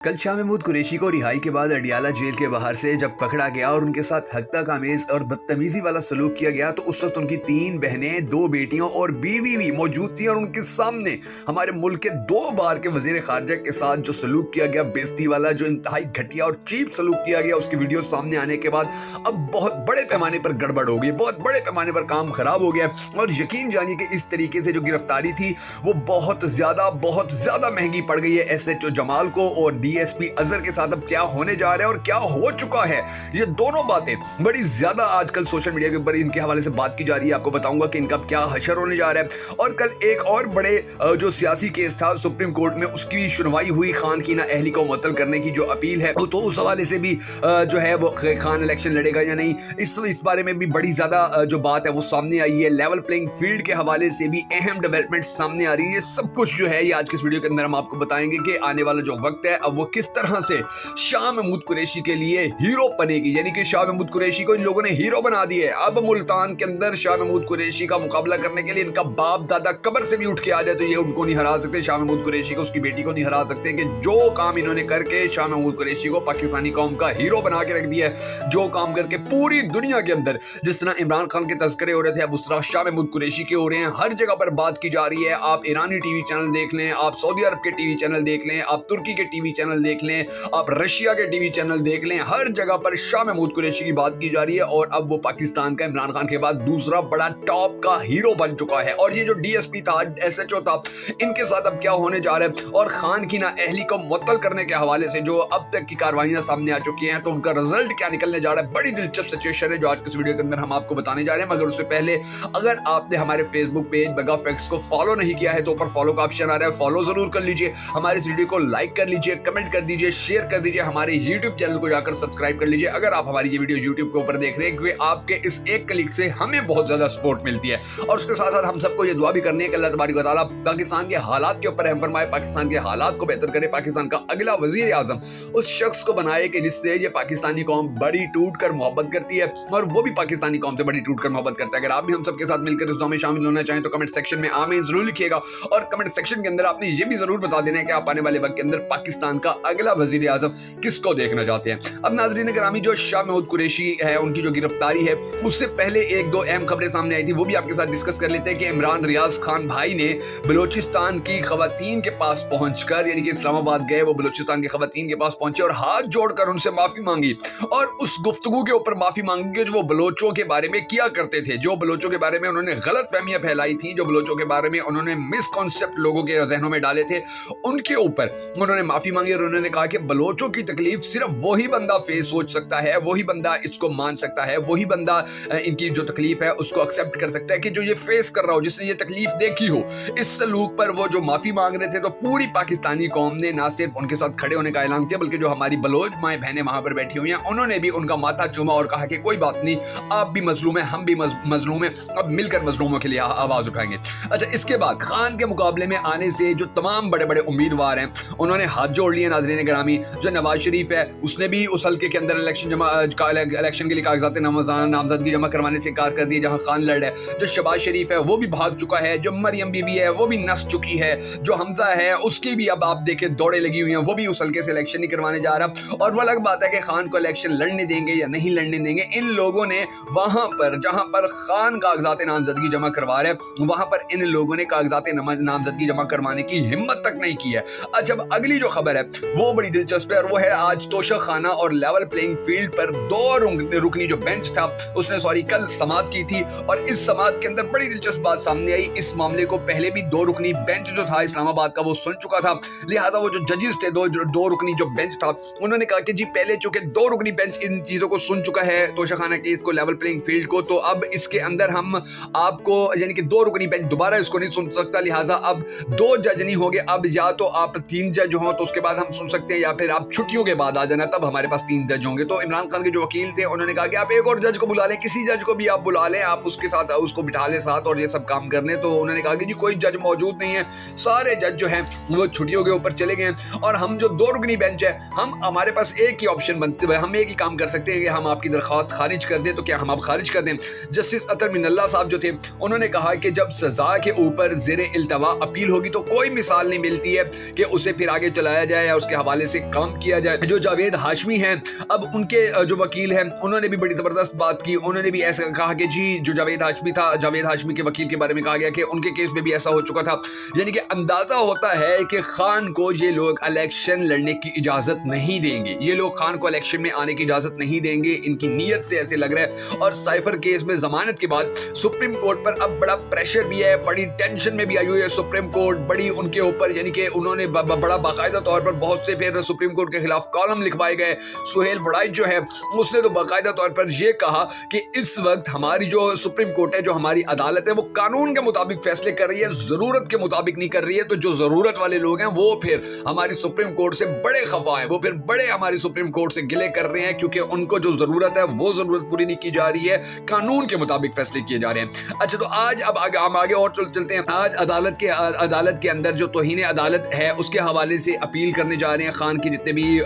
कल शाह महमूद कुरैशी को रिहाई के बाद अडियाला जेल के बाहर से जब पकड़ा गया और उनके साथ हत्याकामेज और बदतमीजी वाला सलूक किया गया तो उस वक्त उनकी 3 बहनें, 2 बेटियां और बीवी भी मौजूद थी और उनके सामने हमारे मुल्क के 2 बार के वजीर खारजा के साथ जो सलूक किया गया, बेइज्जती वाला, जो इंतहाई घटिया और चीप सलूक किया गया, उसकी वीडियो सामने आने के बाद अब बहुत बड़े पैमाने पर गड़बड़ हो गई, बहुत बड़े पैमाने पर काम खराब हो गया। और यकीन जानिए कि इस तरीके से जो गिरफ्तारी थी वो बहुत ज्यादा महंगी पड़ गई है SHO जमाल को और DSP अजहर के साथ अब क्या होने जा रहा है और क्या हो चुका है। ये दोनों बातें बड़ी ज्यादा आजकल सोशल मीडिया के ऊपर इनके हवाले से बात की जा रही है। आपको बताऊंगा कि इनका क्या हशर होने जा रहा है। और कल एक और बड़े जो सियासी केस था सुप्रीम कोर्ट में, उसकी सुनवाई हुई। खान की नाअहली को मुअत्तल करने की जो अपील है तो उस हवाले से भी जो है वो खान इलेक्शन लड़ेगा या नहीं, इस बारे में भी बड़ी ज्यादा जो बात है वो सामने आई है। लेवल प्लेइंग फील्ड के हवाले से भी अहम डेवलपमेंट सामने आ रही है। ये सब कुछ जो है ये आज के इस वीडियो के अंदर हम आपको बताएंगे कि आने वाला जो वक्त है अब वो किस तरह से शाह महमूद कुरैशी के लिए हीरो बनेगी। यानी कि शाह महमूद कुरैशी को इन लोगों ने हीरो बना दिया है। अब मुल्तान के अंदर शाह महमूद कुरैशी का मुकाबला करने के लिए इनका बाप दादा कब्र से भी उठ के आ जाए तो ये उनको नहीं हरा सकते। शाह महमूद कुरैशी को, उसकी बेटी को नहीं हरा सकते कि जो काम इन्होंने करके शाह महमूद कुरैशी को पाकिस्तानी कौम का हीरो बना के रख दिया है। जो काम करके पूरी दुनिया के अंदर जिस तरह इमरान खान के तस्करे हो रहे थे अब उस तरह शाह महमूद कुरैशी के हो रहे हैं। हर जगह पर बात की जा रही है। आप ईरानी टीवी चैनल देख लें, आप सऊदी अरब के टीवी चैनल देख लें, आप तुर्की के टीवी चैनल देख लें, आप रशिया के टीवी चैनल देख लें, हर जगह पर शाह महमूद कुरैशी की बात की जा रही है। और अब वो पाकिस्तान का इमरान खान के बाद दूसरा बड़ा टॉप का हीरो बन चुका है। और ये जो DSP था, SHO था, इनके साथ अब क्या होने जा रहा है और खान की नाअहली को मुअत्तल करने के हवाले से जो अब तक की कार्रवाइयां सामने आ चुकी हैं तो उनका रिजल्ट क्या निकलने जा रहा है। बड़ी दिलचस्प सिचुएशन है जो आज के इस वीडियो के अंदर हम आपको बताने जा रहे हैं। मगर उससे पहले अगर आपने हमारे फेसबुक पेज बगा फैक्ट्स को फॉलो नहीं किया है तो ऊपर फॉलो का ऑप्शन आ रहा है, फॉलो जरूर कर लीजिए। हमारे इस वीडियो को लाइक कर लीजिए, कमेंट कर दीजिए, शेयर कर दीजिए, हमारे YouTube चैनल को जाकर सब्सक्राइब कर लीजिए अगर आप हमारी ये वीडियो YouTube के ऊपर देख रहे हैं, क्योंकि आपके इस एक क्लिक से हमें बहुत ज्यादा सपोर्ट मिलती है। और उसके साथ साथ हम सबको ये दुआ भी करनी है कि अल्लाह तबारक व तआला पाकिस्तान के हालात के ऊपर रहम फरमाए, पाकिस्तान के हालात को बेहतर करे, पाकिस्तान का अगला वजीर आजम उस शख्स को बनाए कि जिससे ये पाकिस्तानी कौम बड़ी टूट कर मोहब्बत करती है और वो भी पाकिस्तानी कौम से बड़ी टूट कर मोहब्बत करता है। अगर आप भी हम सबके साथ मिलकर इस दुआ में शामिल होना चाहें तो कमेंट सेक्शन में आमीन जरूर लिखिएगा। और कमेंट सेक्शन के अंदर आपने ये भी जरूर बता देना है कि आप आने वाले वक्त के अंदर पाकिस्तान का अगला वजीर आजम किसको देखना चाहते हैं। अब नाज़रीन ग्रामी, जो शाह महमूद कुरैशी है उनकी जो गिरफ्तारी है उससे पहले 1-2 अहम खबरें सामने आई थी, वो भी आपके साथ डिस्कस कर लेते हैं कि इमरान रियाज खान भाई ने बलोचिस्तान की खवातीन के पास पहुंचकर, यानी कि इस्लामाबाद गए, वो बलोचिस्तान की खवातीन के पास पहुंचे और हाथ जोड़कर उनसे माफी मांगी। और उस गुफ्तगू के ऊपर माफी मांगी जो वो बलोचों के बारे में किया करते थे, जो बलोचों के बारे में उन्होंने गलत फहमियां फैलाई थी, जो बलोचों के बारे में उन्होंने मिसकॉन्सेप्ट लोगों के जहनों में डाले थे, उनके ऊपर उन्होंने माफी मांगी। और उन्होंने कहा कि बलोचों की तकलीफ सिर्फ वही बंदा फेस सोच सकता है, वही बंदा इसको मान सकता है, वही बंदा इनकी जो तकलीफ है उसको एक्सेप्ट कर सकता है कि जो ये फेस कर रहा हो, जिसने ये तकलीफ देखी हो। इस सलूक पर वो जो माफी मांग रहे थे तो पूरी पाकिस्तानी कौम ने ना सिर्फ उनके साथ खड़े होने का ऐलान किया बल्कि जो हमारी बलोच माएँ बहनें वहां पर बैठी हुई हैं उन्होंने भी उनका माथा चूमा और कहा कि कोई बात नहीं, आप भी मजलूम है, हम भी मजलूम है, अब मिलकर मजलूमों के लिए आवाज उठाएंगे। अच्छा, इसके बाद खान के मुकाबले में आने से जो तमाम बड़े बड़े उम्मीदवार हैं उन्होंने हाथ जोड़ लिए। नाज़रीन ग्रामी, जो नवाज शरीफ है उसने भी उस हल्के के अंदर इलेक्शन के लिए कागजात नामजदगी जमा करवाने से इनकार कर दिए जहां खान लड़ है। जो शहबाज शरीफ है वो भी भाग चुका है, जो मरियम बीबी है वो भी नस चुकी है, जो हमजा है उसकी भी अब आप देखें दौड़े लगी हुई हैं, वो भी उस हल्के से इलेक्शन नहीं करवाने जा रहा। और वो अलग बात है कि खान को इलेक्शन लड़ने देंगे या नहीं लड़ने देंगे। इन लोगों ने वहां पर जहां पर खान कागजात नामजदगी जमा करवा रहे वहां पर इन लोगों ने कागजात नामजदगी जमा करवाने की हिम्मत तक नहीं की है। अच्छा, अगली जो खबर है वो बड़ी दिलचस्प है और वो है आज तोशक खाना और लेवल प्लेइंग फील्ड पर 2 रुकनी जो बेंच था उसने कल समाअत की थी। और इस समाअत के अंदर बड़ी दिलचस्प बात सामने आई। इस मामले को पहले भी 2 रुकनी बेंच जो था इस्लामाबाद का वो सुन चुका था, लिहाजा वो जो जजेस थे 2 रुकनी जो बेंच था उन्होंने कहा कि जी पहले चूंकि 2 रुकनी बेंच इन चीजों को सुन चुका है तोशक खाना की इसको लेवल प्लेइंग फील्ड को, तो अब इसके अंदर हम आपको यानी कि 2 रुकनी बेंच दोबारा इसको नहीं सुन सकता। लिहाजा अब 2 जज नहीं होंगे, अब या तो आप 3 जज हो तो उसके बाद हम सुन सकते हैं या फिर आप छुट्टियों के बाद आ जाना, तब हमारे पास 3 जज होंगे। तो इमरान खान के जो वकील थे उन्होंने कहा कि आप एक और जज को बुला लें, किसी जज को भी आप बुला लें, आप उसके साथ उसको बिठा लें साथ और ये सब काम कर लें। तो उन्होंने कहा कि जी कोई जज मौजूद नहीं है, सारे जज जो हैं वो छुट्टियों के ऊपर चले गए हैं और हम जो 2 रुकनी बेंच है हमारे पास एक ही ऑप्शन बनते हैं, हम एक ही काम कर सकते हैं कि हम आपकी दरख्वास्त खारिज कर दें। तो क्या हम आप खारिज कर दें? जस्टिस अतर मिनल्ला साहब जो थे उन्होंने कहा कि जब सजा के ऊपर ज़ेरे इल्तवा अपील होगी तो कोई मिसाल नहीं मिलती है कि उसे फिर आगे चलाया जाए जाए, उसके हवाले से काम किया जाए। जो जावेद हाशमी हैं, अब उनके जो वकील हैं, उन्होंने भी बड़ी ज़बरदस्त बात की। उन्होंने भी ऐसा कहा कि जी जो जावेद हाशमी था, जावेद हाशमी के वकील के बारे में कहा गया कि उनके केस में भी ऐसा हो चुका था। यानी कि अंदाज़ा होता है कि खान को ये लोग इलेक्शन लड़ने की इजाज़त नहीं देंगे, ये लोग खान को इलेक्शन में आने की इजाज़त नहीं देंगे, इनकी नीयत से ऐसे लग रहा है। और साइफर केस में ज़मानत के बाद सुप्रीम कोर्ट पर अब बड़ा प्रेशर भी है, बड़ी टेंशन में भी आई हुई है सुप्रीम कोर्ट, बड़ी उनके ऊपर, यानी कि उन्होंने बड़ा बाकायदा तौर पर बहुत से फिर सुप्रीम कोर्ट के खिलाफ कॉलम लिखवाए गए। सुहेल वड़ाइच जो है उसने तो बाकायदा तौर पर यह कहा कि इस वक्त हमारी जो सुप्रीम कोर्ट है, जो हमारी अदालत है, वो कानून के मुताबिक फैसले कर रही है, जरूरत के मुताबिक नहीं कर रही है। तो जो जरूरत वाले लोग हैं वो फिर हमारी सुप्रीम कोर्ट से बड़े खफा हैं, वो फिर बड़े हमारी सुप्रीम कोर्ट से गिले कर रहे हैं, क्योंकि उनको जो जरूरत है वो जरूरत पूरी नहीं की जा रही है, कानून के मुताबिक फैसले किए जा रहे हैं। अच्छा, तो आज अब हम आगे और चलते हैं। आज अदालत के अंदर जो तौहीन अदालत है उसके हवाले से अपील करने जा रहे हैं खान के जितने भी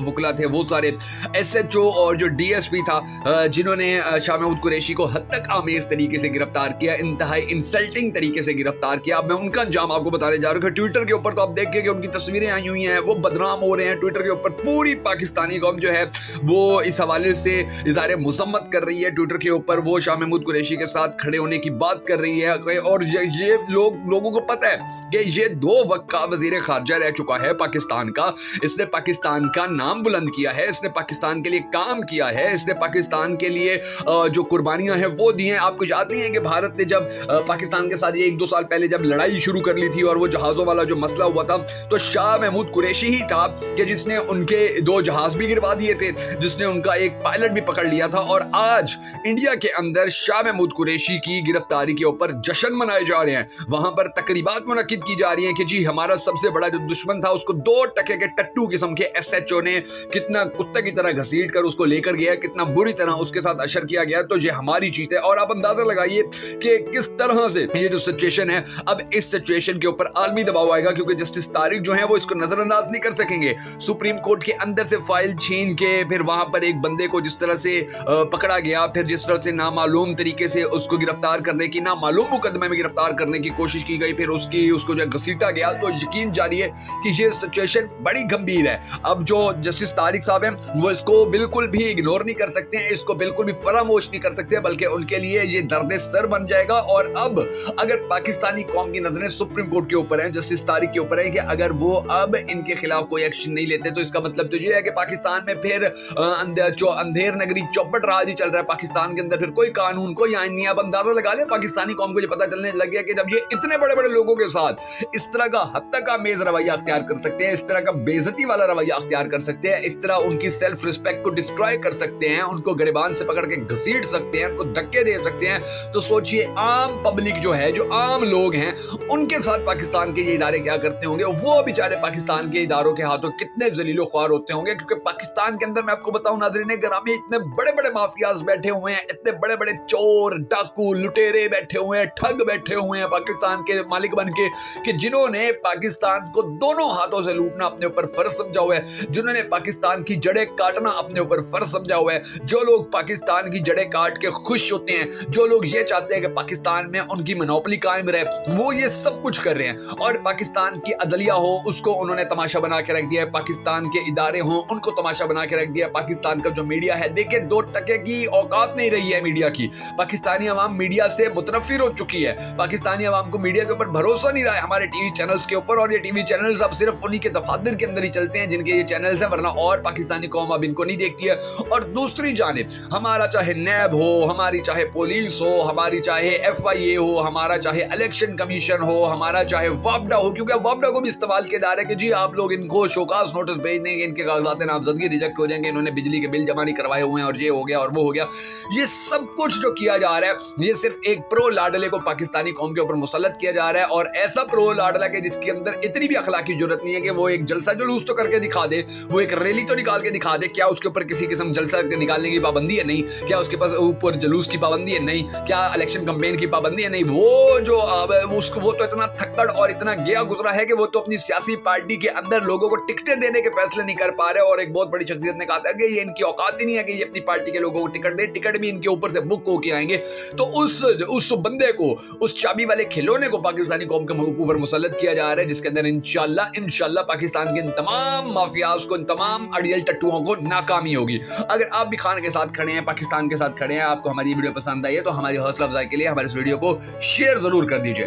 वकला थे, वो सारे SHO और जो DSP था, जिन्होंने शाह महमूद कुरैशी को हद तक आमेज तरीके से गिरफ्तार किया, इंतहाई इंसल्टिंग तरीके से गिरफ्तार किया। अब मैं उनका अंजाम आपको बताने जा रहा हूँ। ट्विटर के ऊपर तो आप देखिए कि उनकी तस्वीरें आई हुई हैं, वो बदनाम हो रहे हैं ट्विटर के ऊपर। पूरी पाकिस्तानी कौम जो है वो इस हवाले से इज़हार मुज़म्मत कर रही है ट्विटर के ऊपर, वो शाह महमूद कुरैशी के साथ खड़े होने की बात कर रही है। और ये लोगों को पता है कि ये 2 वक्त का वज़ीर ख़ारजा रह चुका है पाकिस्तान का, इसने पाकिस्तान का नाम बुलंद किया है, इसने पाकिस्तान के लिए काम किया है, इसने पाकिस्तान के लिए जो कुर्बानियां हैं वो दी हैं। आपको याद नहीं है कि भारत ने जब पाकिस्तान के साथ ये 1-2 साल पहले जब लड़ाई शुरू कर ली थी और वो जहाज़ों वाला जो मसला हुआ था, तो शाह महमूद कुरैशी ही था कि जिसने उनके 2 जहाज़ भी गिरवा दिए थे, जिसने उनका एक पायलट भी पकड़ लिया था। और आज इंडिया के अंदर शाह महमूद कुरैशी की गिरफ्तारी के ऊपर जश्न मनाए जा रहे हैं, वहां पर तकरीबात मुनक्किद की जा रही हैं कि जी हमारा सबसे बड़ा जो दुश्मन था उसको 2 टके के टट्टू किस्म के SHO ने कितना कुत्ते की तरह घसीट कर उसको लेकर गया, कितना बुरी तरह उसके साथ अशर किया गया। तो ये हमारी जीत है। और आप अंदाजा लगाइए कि किस तरह से ये जो सिचुएशन है, अब इस सिचुएशन के ऊपर आलमी दबाव आएगा, क्योंकि जस्टिस तारिक जो है वो इसको नजरअंदाज नहीं कर सकेंगे। सुप्रीम कोर्ट के अंदर से फाइल छीन के फिर वहां पर एक बंदे को जिस तरह से पकड़ा गया, फिर जिस तरह से नामालूम तरीके से उसको गिरफ्तार करने की, नामालूम मुकदमे में गिरफ्तार करने की कोशिश की गई, फिर उसको जो घसीटा गया, तो यकीन जारी है कि ये सिचुएशन बड़ी गंभीर है। अब जो जस्टिस तारिक साहब हैं वो इसको बिल्कुल भी इग्नोर नहीं कर सकते हैं, इसको बिल्कुल भी फरामोश नहीं कर सकते, बल्कि उनके लिए ये दर्द सर बन जाएगा। और अब अगर पाकिस्तानी कौम की नजरें सुप्रीम कोर्ट के ऊपर हैं, जस्टिस तारिक के ऊपर है, कि अगर वो अब इनके खिलाफ कोई एक्शन नहीं लेते तो इसका मतलब तो ये है कि पाकिस्तान में फिर अंधेर नगरी चौपट राज ही चल रहा है। पाकिस्तान के अंदर फिर कोई कानून, कोई आइन नहीं। अब अंदाजा लगा ले, पाकिस्तानी कौम को ये पता चलने लग गया कि जब ये इतने बड़े बड़े लोगों के साथ इस तरह का हद तक आमेज रवैया अख्तियार कर सकते हैं, इस तरह का बेइज्जती वाला रवैया अख्तियार कर सकते हैं, इस तरह उनकी सेल्फ रिस्पेक्ट को डिस्ट्रॉय कर सकते हैं, उनको गिरबान से पकड़ के घसीट सकते हैं, उनको धक्के दे सकते हैं, तो सोचिए आम पब्लिक जो है, जो आम लोग हैं, उनके साथ पाकिस्तान के ये इदारे क्या करते होंगे। वो बेचारे पाकिस्तान के इदारों के हाथों कितने जलीलो ख्वार होते होंगे। क्योंकि पाकिस्तान के अंदर मैं आपको बताऊं नाज़रीन गिरामी, इतने बड़े बड़े माफियाज बैठे हुए हैं, इतने बड़े बड़े चोर, डाकू, लुटेरे बैठे हुए हैं, ठग बैठे हुए हैं पाकिस्तान के मालिक बन के, कि जिन्होंने पाकिस्तान को दोनों हाथों से लूटना अपने ऊपर फर्ज समझा हुआ है, जिन्होंने पाकिस्तान की जड़ें काटना अपने ऊपर फर्ज समझा हुआ है। जो लोग पाकिस्तान की जड़ें काट के खुश होते हैं, जो लोग ये चाहते हैं कि पाकिस्तान में उनकी मोनोपोली कायम रहे, वो ये सब कुछ कर रहे हैं। और पाकिस्तान की अदलिया हो उसको उन्होंने तमाशा बना के रख दिया है, पाकिस्तान के इदारे हों उनको तमाशा बना के रख दिया। पाकिस्तान का जो मीडिया है, देखिए 2 टके की औकात नहीं रही है मीडिया की। पाकिस्तानी अवाम मीडिया से मुतनफिर हो चुकी है, पाकिस्तानी अवाम को मीडिया के ऊपर भरोसा नहीं रहा है, हमारे टीवी चैनल्स के ऊपर। और ये टीवी चैनल्स अब सिर्फ उन्हीं के दफातर के अंदर ही चलते हैं जिनके ये चैनल्स हैं, वरना और पाकिस्तानी कौम अब इनको नहीं देखती है। और दूसरी जानिब हमारा चाहे नैब हो, हमारी चाहे पुलिस हो, हमारी चाहे FIA हो, हमारा चाहे इलेक्शन कमीशन हो, हमारा चाहे वापडा हो, क्योंकि वापडा को भी इस्तेमाल किया जा रहा है कि जी आप लोग इनको शोकास नोटिस भेज देंगे, इनके कागजात नामजदगी रिजेक्ट हो जाएंगे, इन्होंने बिजली के बिल जमा नहीं करवाए हुए हैं और ये हो गया और वो हो गया। ये सब कुछ जो किया जा रहा है, ये सिर्फ एक प्रो लाडले को पाकिस्तानी कौम के ऊपर मुसल्लत किया जा रहा है। और ऐसा प्रो लाडला के जिसके अंदर इतनी भी अखलाकी जरूरत नहीं है कि वो एक जलसा जुलूस तो करके दिखा दे, वो एक रैली तो निकाल के दिखा दे। क्या उसके ऊपर किसी किस्म जलसा निकालने की पाबंदी है? नहीं। क्या उसके पास ऊपर जुलूस की पाबंदी है? नहीं। क्या इलेक्शन कैंपेन की पाबंदी है? नहीं। वो जो वो तो इतना थक्कड़ और इतना गया गुजरा है कि वो तो अपनी सियासी पार्टी के अंदर लोगों को टिकटें देने के फैसले नहीं कर पा रहे। और एक बहुत बड़ी शख्सियत ने कहा था कि ये इनकी औकात ही नहीं है कि ये अपनी पार्टी के लोगों को टिकट दे, टिकट भी इनके ऊपर से बुक होके आएंगे। तो उस बंदे को, उस चाबी वाले खिलौने को पाकिस्तानी कौम के ऊपर मुसल्लत किया जा रहा है, जिसके अंदर इंशाल्लाह पाकिस्तान پاکستان کے ان تمام مافیاز کو, ان تمام اڑیل ٹٹوؤں کو ناکامی ہوگی. اگر آپ بھی خان کے ساتھ کھڑے ہیں, پاکستان کے ساتھ کھڑے ہیں, آپ کو ہماری ویڈیو پسند آئی ہے تو ہماری حوصلہ افزائی کے لیے ہمارے اس ویڈیو کو شیئر ضرور کر دیجیے.